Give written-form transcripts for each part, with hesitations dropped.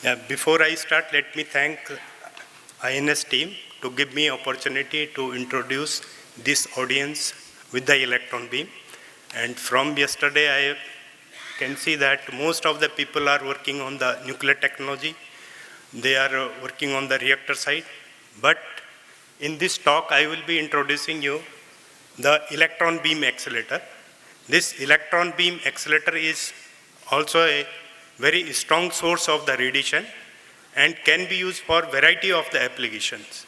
Yeah, before I start, let me thank INS team to give me opportunity to introduce this audience with the electron beam. And from yesterday, I can see that most of the people are working on the nuclear technology. They are working on the reactor side. But in this talk, I will be introducing you the electron beam accelerator. This electron beam accelerator is also a very strong source of the radiation and can be used for variety of the applications.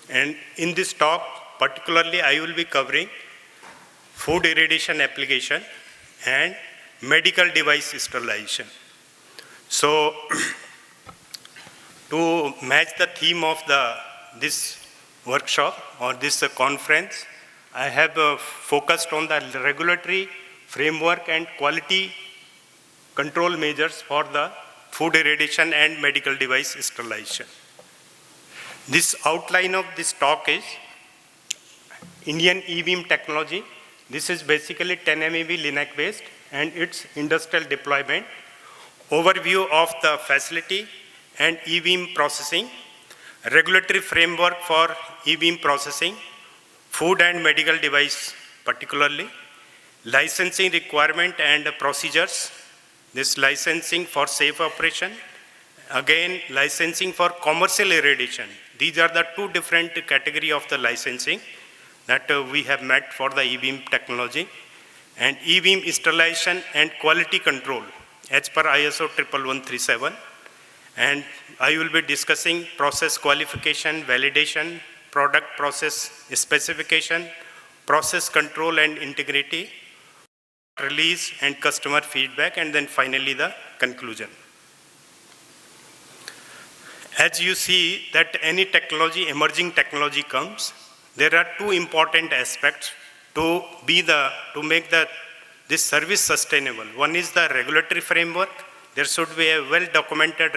And in this talk, particularly, I will be covering food irradiation application and medical device sterilization. So, to match the theme of this workshop or this conference, I have focused on the regulatory framework and quality control measures for the food irradiation and medical device sterilization. This outline of this talk is Indian E-beam technology. This is basically 10 MeV LINAC based and its industrial deployment, overview of the facility and E-beam processing, regulatory framework for E-beam processing, food and medical device particularly, licensing requirement and procedures, this licensing for safe operation, again licensing for commercial irradiation. These are the two different category of the licensing that we have met for the E-beam technology, and E-beam sterilization and quality control as per ISO 11137. And I will be discussing process qualification, validation, product process specification, process control and integrity, release and customer feedback, and then finally the conclusion. As you see that any technology, emerging technology comes, there are two important aspects to make this service sustainable. One is the regulatory framework. There should be a well-documented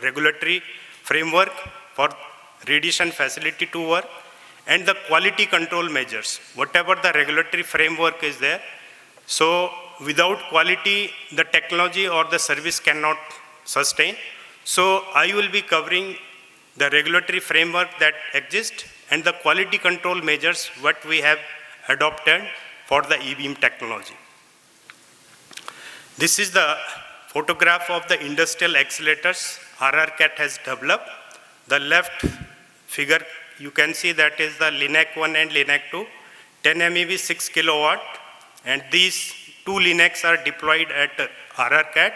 regulatory framework for radiation facility to work, and the quality control measures. Whatever the regulatory framework is there, so without quality, the technology or the service cannot sustain. So I will be covering the regulatory framework that exists and the quality control measures what we have adopted for the E-beam technology. This is the photograph of the industrial accelerators RRCAT has developed. The left figure, you can see that is the LINAC 1 and LINAC 2, 10 MeV 6 kilowatt. And these two LINACs are deployed at RRCAT,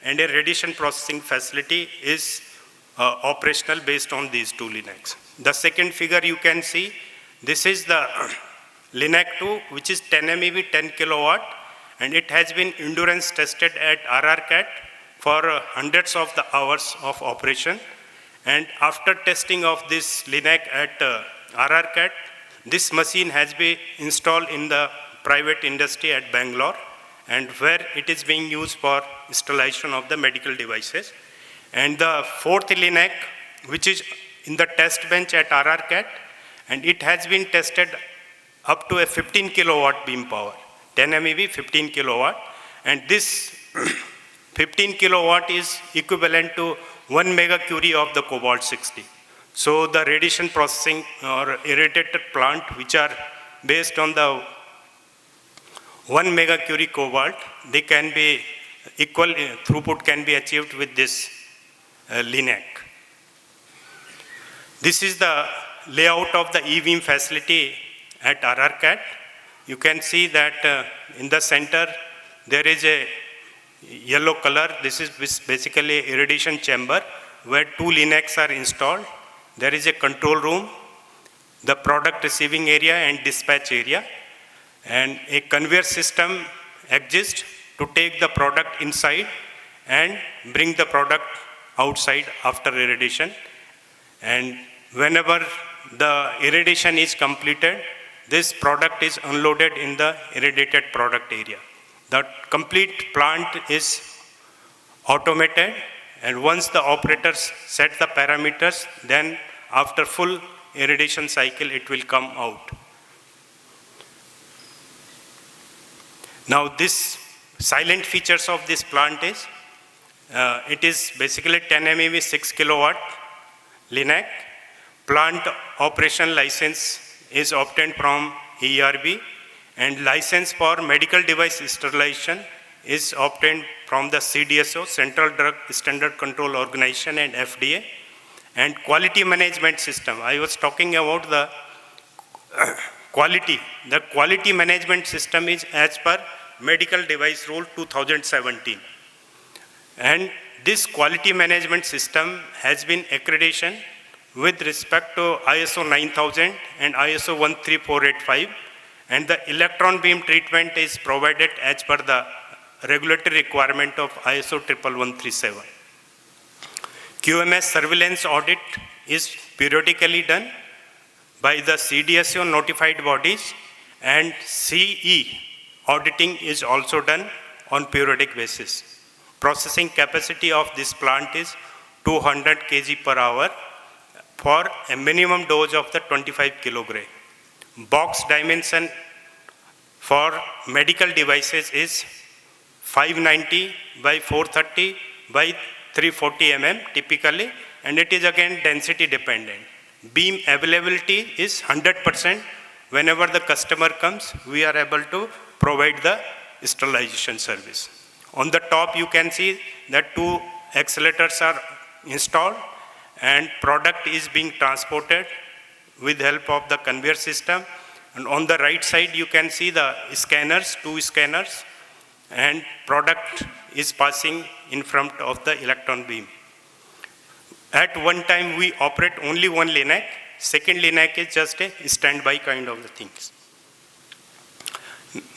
and a radiation processing facility is operational based on these two LINACs. The second figure you can see, this is the LINAC 2, which is 10 MeV 10 kilowatt, and it has been endurance tested at RRCAT for hundreds of the hours of operation. And after testing of this LINAC at RRCAT, this machine has been installed in the private industry at Bangalore, and where it is being used for sterilization of the medical devices. And the fourth LINAC, which is in the test bench at RRCAT, and it has been tested up to a 15 kilowatt beam power, 10 MeV, 15 kilowatt, and this 15 kilowatt is equivalent to 1 megacurie of the cobalt-60. So the radiation processing or irradiated plant, which are based on the 1 megacurie cobalt, they can be equal, throughput can be achieved with this LINAC. This is the layout of the E-beam facility at RRCAT. You can see that in the center there is a yellow color. This is basically irradiation chamber where two LINACs are installed. There is a control room, the product receiving area and dispatch area, and a conveyor system exists to take the product inside and bring the product outside after irradiation. And whenever the irradiation is completed, this product is unloaded in the irradiated product area. The complete plant is automated, and once the operators set the parameters, then after full irradiation cycle, it will come out. Now this silent features of this plant is It is basically 10 MeV 6 kilowatt LINAC. Plant operation license is obtained from ERB, and license for medical device sterilization is obtained from the CDSO, Central Drug Standard Control Organization, and FDA. And quality management system, I was talking about the quality. The quality management system is as per Medical Device Rule 2017. And this quality management system has been accredited with respect to ISO 9000 and ISO 13485, and the electron beam treatment is provided as per the regulatory requirement of ISO 11137. QMS surveillance audit is periodically done by the CDSO notified bodies, and CE auditing is also done on periodic basis. Processing capacity of this plant is 200 kg per hour for a minimum dose of the 25 kilogram. Box dimension for medical devices is 590 by 430 by 340 mm typically, and it is again density dependent. Beam availability is 100%. Whenever the customer comes, we are able to provide the sterilization service. On the top, you can see that 2 accelerators are installed, and product is being transported with help of the conveyor system. And on the right side, you can see the scanners, 2 scanners, and product is passing in front of the electron beam. At one time, we operate only one LINAC. Second LINAC is just a standby kind of the things.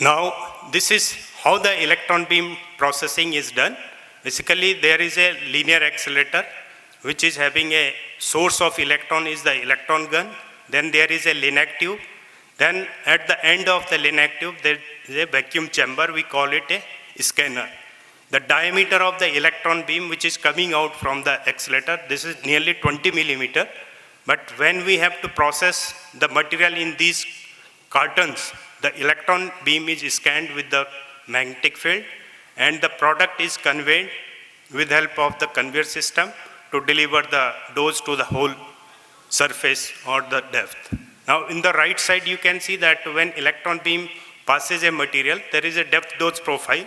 Now, this is how the electron beam processing is done. Basically, there is a linear accelerator which is having a source of electron is the electron gun. Then there is a LINAC tube. Then at the end of the LINAC tube, there is a vacuum chamber. We call it a scanner. The diameter of the electron beam which is coming out from the accelerator, this is nearly 20 millimeter. But when we have to process the material in these cartons, the electron beam is scanned with the magnetic field, and the product is conveyed with help of the conveyor system to deliver the dose to the whole surface or the depth. Now in the right side, you can see that when electron beam passes a material, there is a depth dose profile.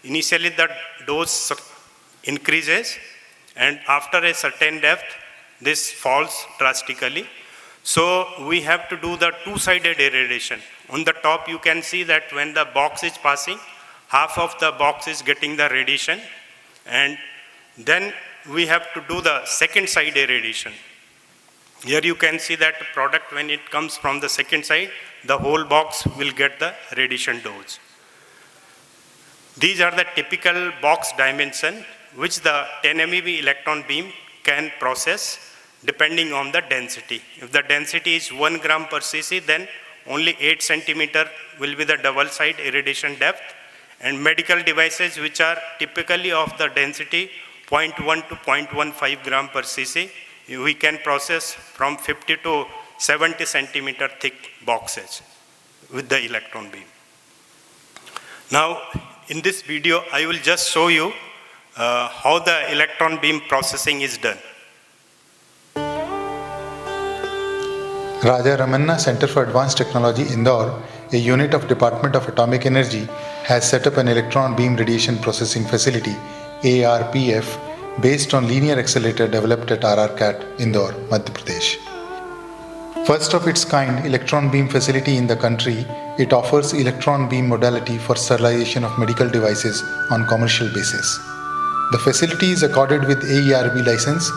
Initially the dose increases, and after a certain depth, this falls drastically. So we have to do the two-sided irradiation. On the top, you can see that when the box is passing, half of the box is getting the radiation, and then we have to do the second side irradiation. Here you can see that the product, when it comes from the second side, the whole box will get the radiation dose. These are the typical box dimension which the 10 MeV electron beam can process depending on the density. If the density is 1 gram per cc, then only 8 centimeter will be the double side irradiation depth, and medical devices which are typically of the density 0.1 to 0.15 gram per cc, we can process from 50 to 70 centimeter thick boxes with the electron beam. Now, in this video, I will just show you how the electron beam processing is done. Raja Ramanna Center for Advanced Technology, Indore, a unit of Department of Atomic Energy, has set up an electron beam radiation processing facility, ARPF, based on linear accelerator developed at RRCAT, Indore, Madhya Pradesh. First of its kind electron beam facility in the country, it offers electron beam modality for sterilization of medical devices on commercial basis. The facility is accorded with AERB license,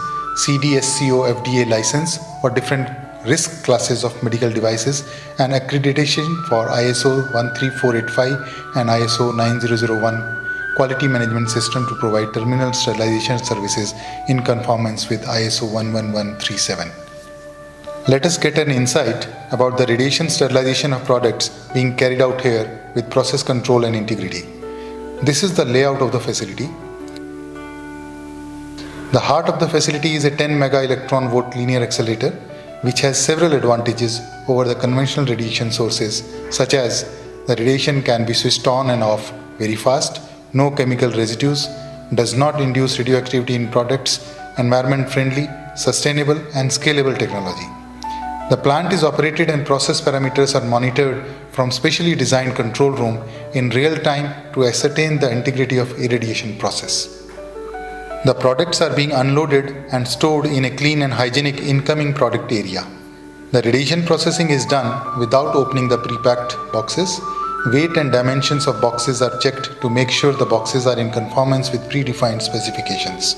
CDSCO FDA license for different risk classes of medical devices, and accreditation for ISO 13485 and ISO 9001 quality management system to provide terminal sterilization services in conformance with ISO 11137. Let us get an insight about the radiation sterilization of products being carried out here with process control and integrity. This is the layout of the facility. The heart of the facility is a 10 mega electron volt linear accelerator, which has several advantages over the conventional radiation sources, such as the radiation can be switched on and off very fast, no chemical residues, does not induce radioactivity in products, environment-friendly, sustainable and scalable technology. The plant is operated and process parameters are monitored from specially designed control room in real time to ascertain the integrity of irradiation process. The products are being unloaded and stored in a clean and hygienic incoming product area. The radiation processing is done without opening the pre-packed boxes. Weight and dimensions of boxes are checked to make sure the boxes are in conformance with predefined specifications.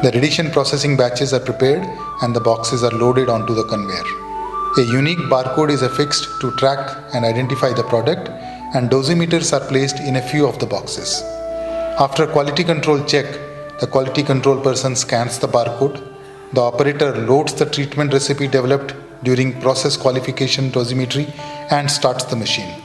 The radiation processing batches are prepared and the boxes are loaded onto the conveyor. A unique barcode is affixed to track and identify the product, and dosimeters are placed in a few of the boxes. After quality control check, the quality control person scans the barcode. The operator loads the treatment recipe developed during process qualification dosimetry and starts the machine.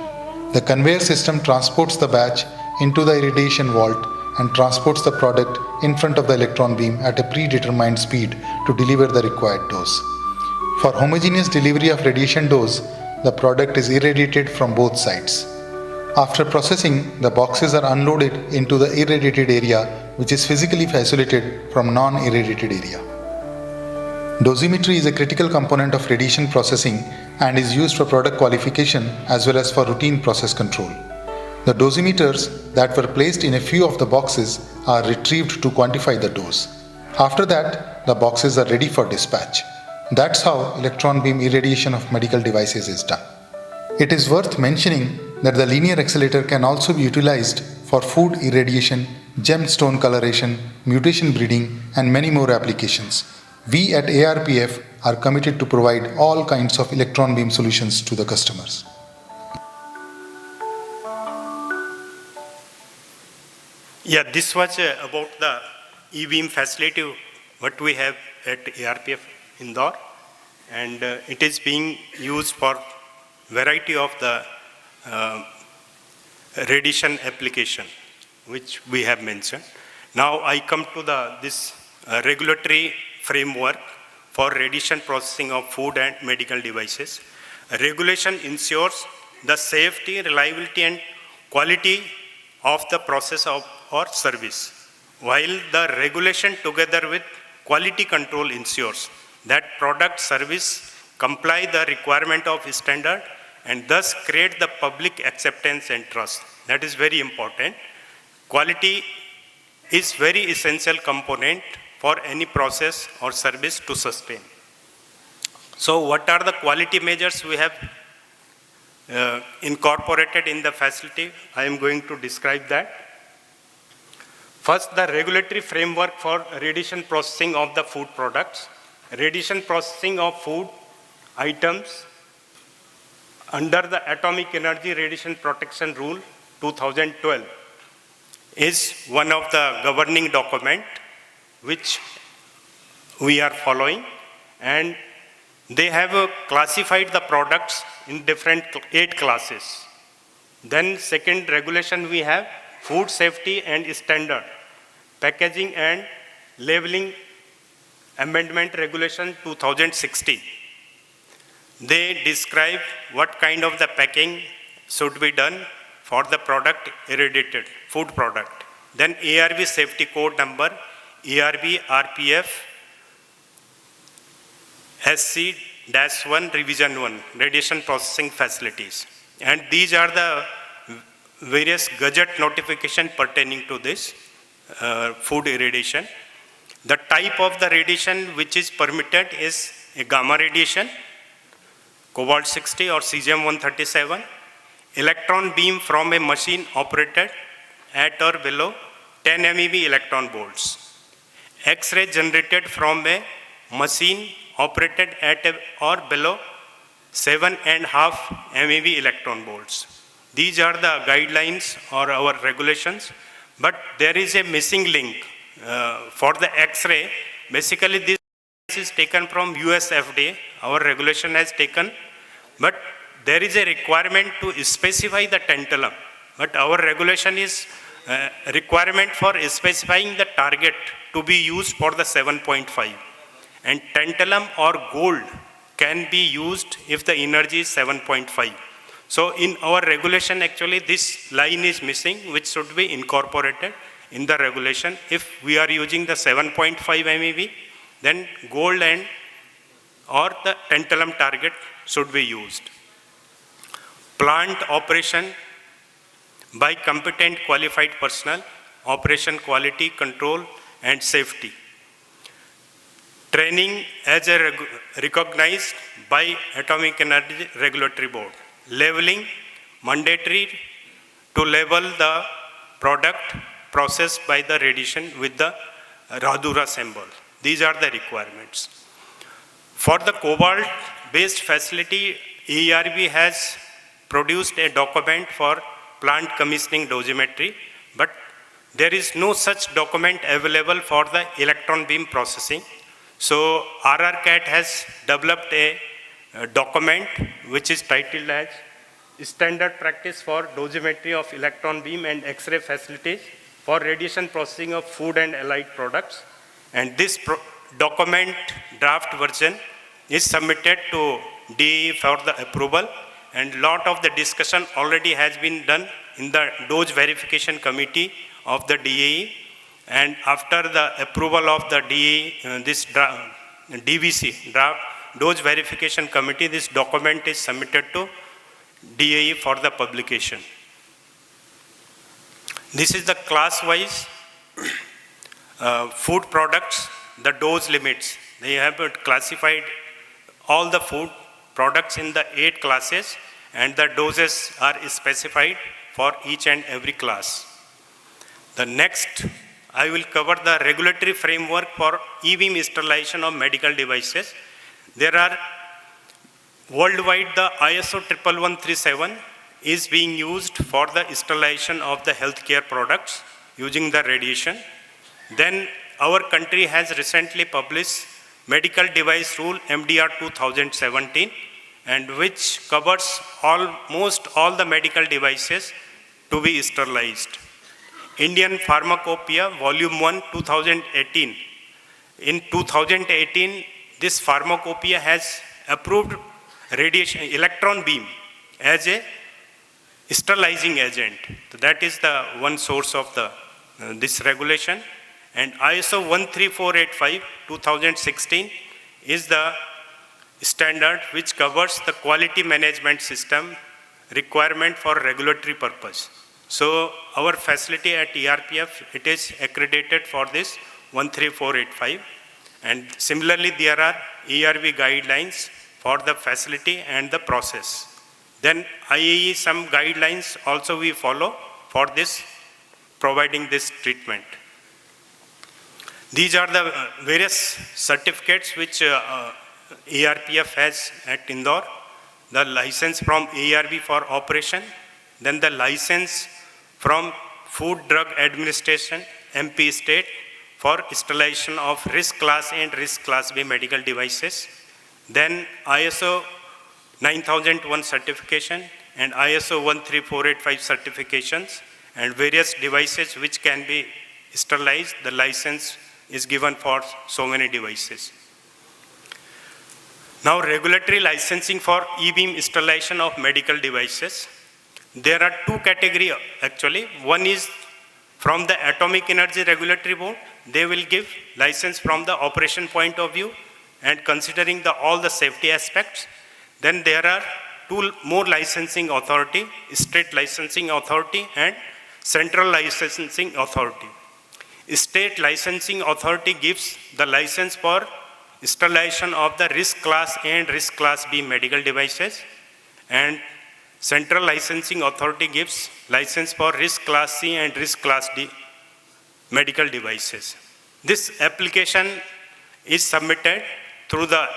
The conveyor system transports the batch into the irradiation vault and transports the product in front of the electron beam at a predetermined speed to deliver the required dose. For homogeneous delivery of radiation dose, the product is irradiated from both sides. After processing, the boxes are unloaded into the irradiated area, which is physically isolated from non-irradiated area. Dosimetry is a critical component of radiation processing and is used for product qualification as well as for routine process control. The dosimeters that were placed in a few of the boxes are retrieved to quantify the dose. After that, the boxes are ready for dispatch. That's how electron beam irradiation of medical devices is done. It is worth mentioning that the linear accelerator can also be utilized for food irradiation, gemstone coloration, mutation breeding, and many more applications. We at ARPF are committed to provide all kinds of electron beam solutions to the customers. Yeah, this was about the E-beam facility, what we have at ARPF Indore, and it is being used for variety of the radiation application, which we have mentioned. Now I come to this regulatory framework for radiation processing of food and medical devices. Regulation ensures the safety, reliability, and quality of the process or service, while the regulation together with quality control ensures that product service comply the requirement of standard and thus create the public acceptance and trust. That is very important. Quality is very essential component for any process or service to sustain. So what are the quality measures we have incorporated in the facility? I am going to describe that. First, the regulatory framework for radiation processing of the food products. Radiation processing of food items under the Atomic Energy Radiation Protection Rule 2012 is one of the governing document which we are following, and they have classified the products in different 8 classes. Then second regulation we have food safety and standard, packaging and labeling amendment regulation 2016. They describe what kind of the packing should be done for the product irradiated, food product. Then ARV safety code number, ARV RPF SC-1 revision 1, radiation processing facilities. And these are the various gadget notification pertaining to this food irradiation. The type of the radiation which is permitted is a gamma radiation, cobalt-60 or cesium-137, electron beam from a machine operated at or below 10 MeV electron volts, X-ray generated from a machine operated at or below 7.5 MeV electron volts. These are the guidelines or our regulations, but there is a missing link for the X-ray. Basically, this is taken from US FDA, our regulation has taken, but there is a requirement to specify the tantalum, but our regulation is requirement for specifying the target to be used for the 7.5, and tantalum or gold can be used if the energy is 7.5. So in our regulation, actually this line is missing, which should be incorporated in the regulation. If we are using the 7.5 MeV, then gold and or the tantalum target should be used. Plant operation by competent qualified personnel, operation quality control and safety. Training as a recognized by Atomic Energy Regulatory Board. Leveling mandatory to level the product processed by the radiation with the Radura symbol. These are the requirements. For the cobalt-based facility, AERB has produced a document for plant commissioning dosimetry, but there is no such document available for the electron beam processing. So RRCAT has developed a document which is titled as Standard Practice for Dosimetry of Electron Beam and X-ray Facilities for Radiation Processing of Food and Allied Products. And this document draft version is submitted to DAE for the approval, and lot of the discussion already has been done in the dose verification committee of the DAE. And after the approval of the DAE, this DVC, draft dose verification committee, this document is submitted to DAE for the publication. This is the class-wise food products, the dose limits. They have classified all the food products in the 8 classes, and the doses are specified for each and every class. The next, I will cover the regulatory framework for e-beam sterilization of medical devices. There are worldwide, the ISO 11137 is being used for the sterilization of the healthcare products using the radiation. Then our country has recently published Medical Device Rule MDR 2017, and which covers almost all the medical devices to be sterilized. Indian Pharmacopoeia Volume 1 2018. In 2018, this Pharmacopoeia has approved radiation electron beam as a sterilizing agent. So that is the one source of the this regulation. And ISO 13485 2016 is the standard which covers the quality management system requirement for regulatory purpose. So our facility at ERPF, it is accredited for this 13485. And similarly, there are ERB guidelines for the facility and the process. Then IAE, some guidelines also we follow for this, providing this treatment. These are the various certificates which ERPF has at Indore. The license from ARB for operation, then the license from Food Drug Administration, MP state, for sterilization of risk class and risk class B medical devices. Then ISO 9001 certification and ISO 13485 certifications, and various devices which can be sterilized. The license is given for so many devices. Now, regulatory licensing for e-beam sterilization of medical devices. There are 2 categories actually. One is from the Atomic Energy Regulatory Board. They will give license from the operation point of view and considering all the safety aspects. Then there are 2 more licensing authority, state licensing authority and central licensing authority. State licensing authority gives the license for sterilization of the risk class and risk class B medical devices, and central licensing authority gives license for risk class C and risk class D medical devices. This application is submitted through the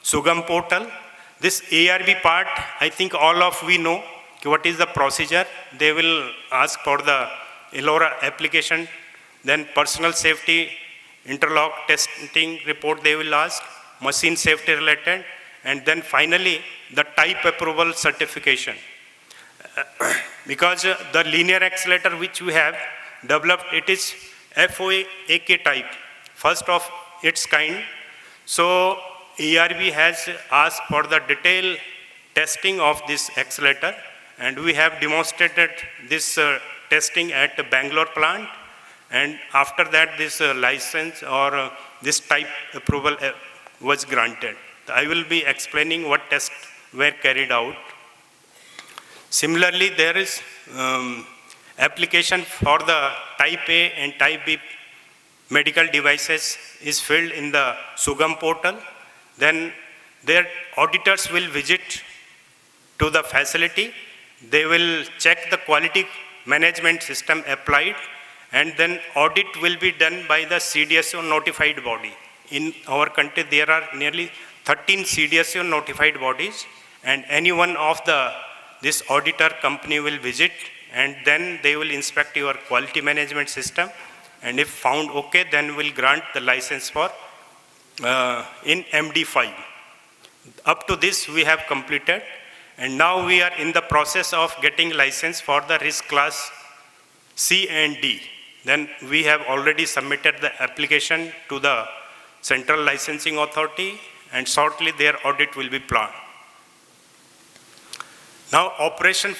Sugam portal. This ARB part, I think all of we know what is the procedure. They will ask for the ELORA application, then personal safety interlock testing report they will ask, machine safety related, and then finally the type approval certification. Because the linear accelerator which we have developed, it is FOAK type, first of its kind. So ERB has asked for the detailed testing of this accelerator, and we have demonstrated this testing at the Bangalore plant, and after that this license or this type approval was granted. I will be explaining what tests were carried out. Similarly, there is application for the type A and type B medical devices is filled in the Sugam portal. Then their auditors will visit to the facility. They will check the quality management system applied, and then audit will be done by the CDSO notified body. In our country, there are nearly 13 CDSO notified bodies, and any one of this auditor company will visit, and then they will inspect your quality management system, and if found okay, then will grant the license for in MD5. Up to this we have completed, and now we are in the process of getting license for the risk class C and D. Then we have already submitted the application to the Central Licensing Authority, and shortly their audit will be planned. Now,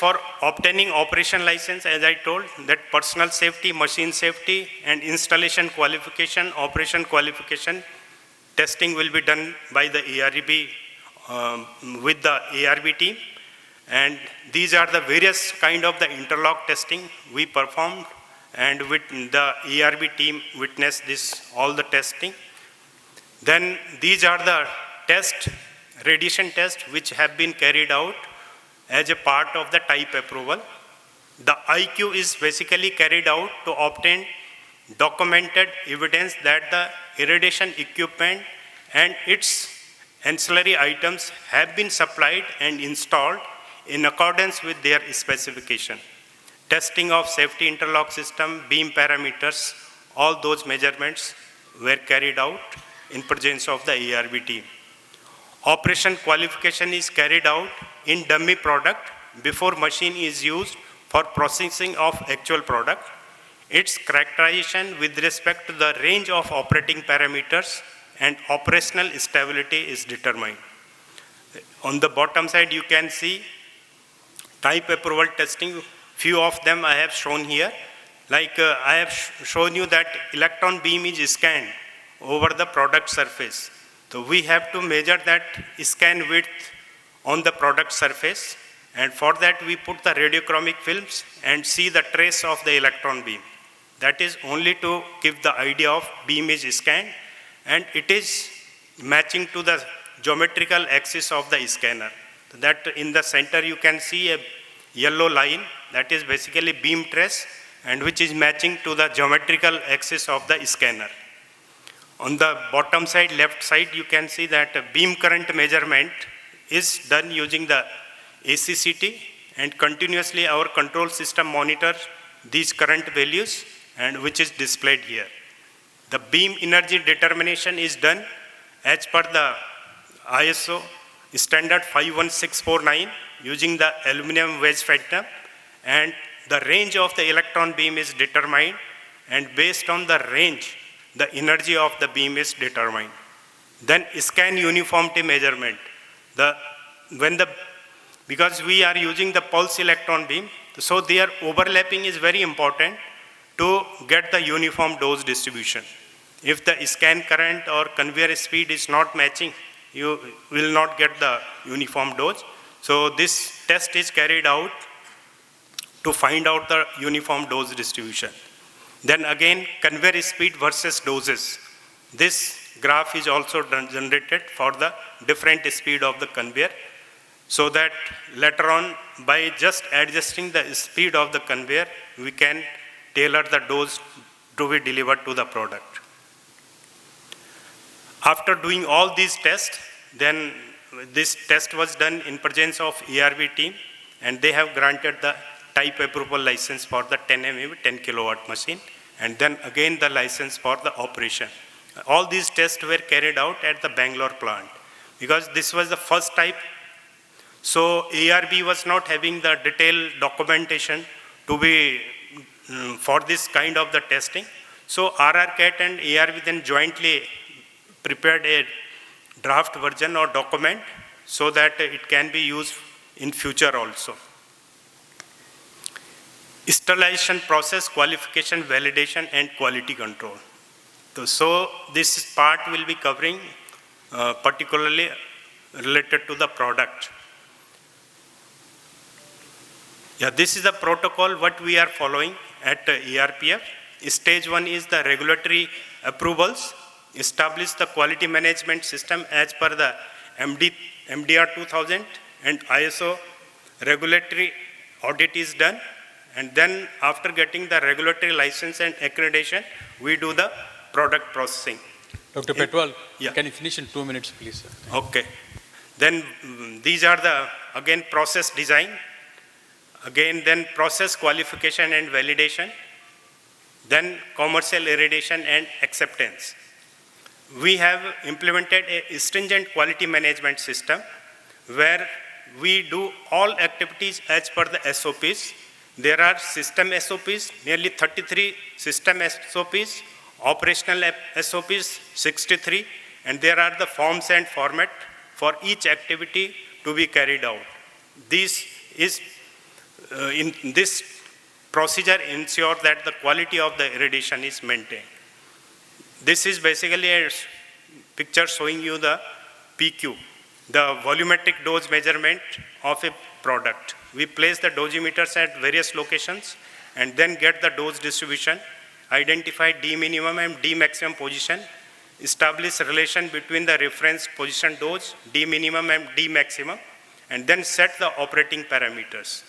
for obtaining operation license, as I told, that personal safety, machine safety, and installation qualification, operation qualification, testing will be done by the ARB with the ARB team. And these are the various kind of the interlock testing we performed, and with the ARB team witnessed all the testing. Then these are the radiation tests which have been carried out as a part of the type approval. The IQ is basically carried out to obtain documented evidence that the irradiation equipment and its ancillary items have been supplied and installed in accordance with their specification. Testing of safety interlock system, beam parameters, all those measurements were carried out in presence of the ARB team. Operation qualification is carried out in dummy product before machine is used for processing of actual product. Its characterization with respect to the range of operating parameters and operational stability is determined. On the bottom side, you can see type approval testing. Few of them I have shown here. Like I have shown you that electron beam is scanned over the product surface. So we have to measure that scan width on the product surface, and for that we put the radiochromic films and see the trace of the electron beam. That is only to give the idea of beam is scanned, and it is matching to the geometrical axis of the scanner. That in the center you can see a yellow line, that is basically beam trace, and which is matching to the geometrical axis of the scanner. On the bottom side, left side, you can see that a beam current measurement is done using the ACCT, and continuously our control system monitors these current values, and which is displayed here. The beam energy determination is done as per the ISO standard 51649 using the aluminum wedge phantom, and the range of the electron beam is determined, and based on the range, the energy of the beam is determined. Then scan uniformity measurement. Because we are using the pulse electron beam, so their overlapping is very important to get the uniform dose distribution. If the scan current or conveyor speed is not matching, you will not get the uniform dose. So this test is carried out to find out the uniform dose distribution. Then again, conveyor speed versus doses. This graph is also generated for the different speed of the conveyor, so that later on, by just adjusting the speed of the conveyor, we can tailor the dose to be delivered to the product. After doing all these tests, then this test was done in presence of ARB team, and they have granted the type approval license for the 10 MeV 10 kilowatt machine, and then again the license for the operation. All these tests were carried out at the Bangalore plant, because this was the first type. So ARB was not having the detailed documentation to be for this kind of the testing. So RRCAT and ARB then jointly prepared a draft version or document so that it can be used in future also. Installation process, qualification, validation, and quality control. So this part will be covering particularly related to the product. Yeah, this is the protocol what we are following at ERPF. Stage 1 is the regulatory approvals. Establish the quality management system as per the MDR 2000 and ISO regulatory audit is done. And then after getting the regulatory license and accreditation, we do the product processing. Dr. Petwal, Yeah. can you finish in 2 minutes, please, sir? Okay. Then these are the, again, process design. Again, then process qualification and validation. Then commercial irradiation and acceptance. We have implemented a stringent quality management system where we do all activities as per the SOPs. There are system SOPs, nearly 33 system SOPs, operational SOPs, 63, and there are the forms and format for each activity to be carried out. This is, in this procedure ensure that the quality of the irradiation is maintained. This is basically a picture showing you the PQ, the volumetric dose measurement of a product. We place the dosimeters at various locations and then get the dose distribution, identify D minimum and D maximum position, establish relation between the reference position dose, D minimum and D maximum, and then set the operating parameters.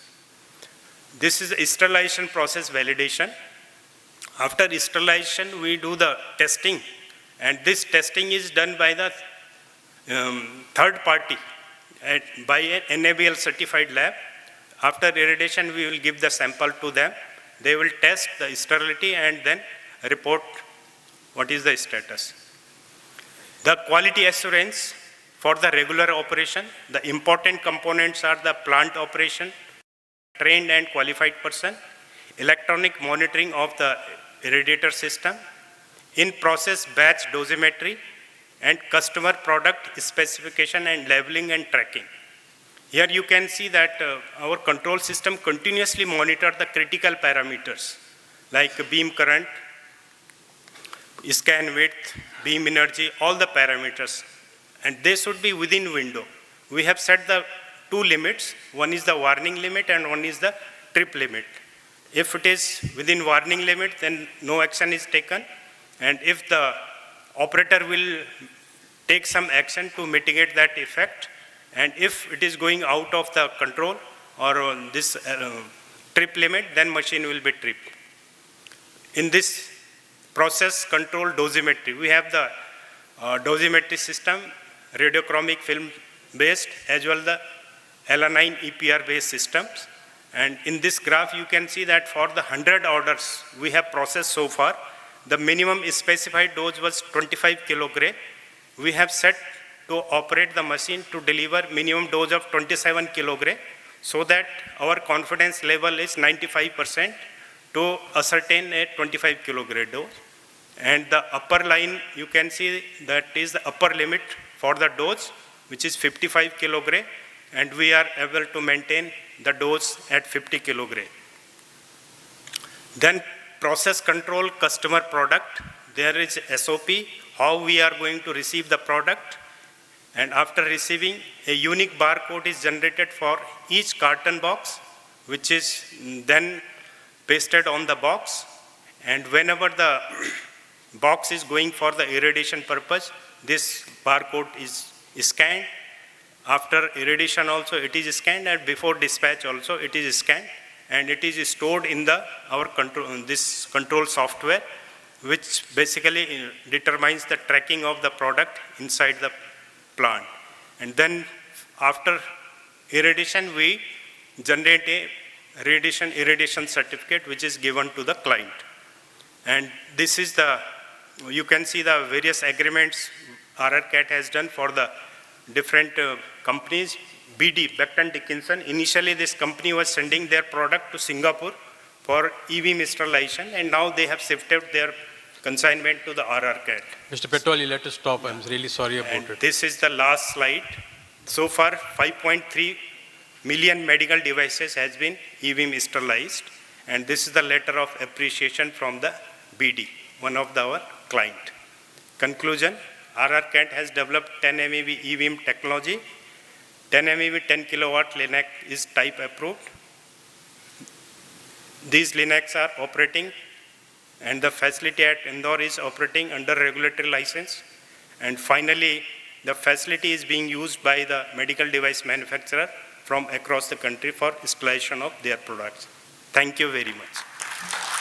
This is sterilization process validation. After sterilization, we do the testing, and this testing is done by the third party by an NABL certified lab. After irradiation, we will give the sample to them. They will test the sterility and then report what is the status. The quality assurance for the regular operation, the important components are the plant operation, trained and qualified person, electronic monitoring of the irradiator system, in-process batch dosimetry, and customer product specification and labeling and tracking. Here you can see that our control system continuously monitor the critical parameters like beam current, scan width, beam energy, all the parameters, and they should be within window. We have set the two limits. One is the warning limit and one is the trip limit. If it is within warning limit, then no action is taken, and if the operator will take some action to mitigate that effect, and if it is going out of the control or this trip limit, then machine will be tripped. In this process control dosimetry, we have the dosimetry system, radiochromic film based, as well the alanine EPR based systems. And in this graph, you can see that for the 100 orders we have processed so far, the minimum specified dose was 25 kg. We have set to operate the machine to deliver minimum dose of 27 kg, so that our confidence level is 95% to ascertain a 25 kg dose. And the upper line, you can see that is the upper limit for the dose, which is 55 kg, and we are able to maintain the dose at 50 kg. Then process control customer product. There is SOP, how we are going to receive the product. And after receiving, a unique barcode is generated for each carton box, which is then pasted on the box. And whenever the box is going for the irradiation purpose, this barcode is scanned. After irradiation also it is scanned, and before dispatch also it is scanned, and it is stored in our control software, which basically determines the tracking of the product inside the plant. And then after irradiation, we generate a irradiation certificate, which is given to the client. And this is you can see the various agreements RRCAT has done for the different companies. BD, Becton Dickinson, initially this company was sending their product to Singapore for EV sterilization, and now they have shifted their consignment to the RRCAT. Mr. Petwal, you let us stop. I'm really sorry about it. This is the last slide. So far, 5.3 million medical devices has been EV sterilized, And this is the letter of appreciation from the BD, one of our client. Conclusion, RRCAT has developed 10 MeV EVIM technology. 10 MeV 10 kilowatt LINAC is type approved. These LINACs are operating, and the facility at Indore is operating under regulatory license. And finally, the facility is being used by the medical device manufacturer from across the country for installation of their products. Thank you very much.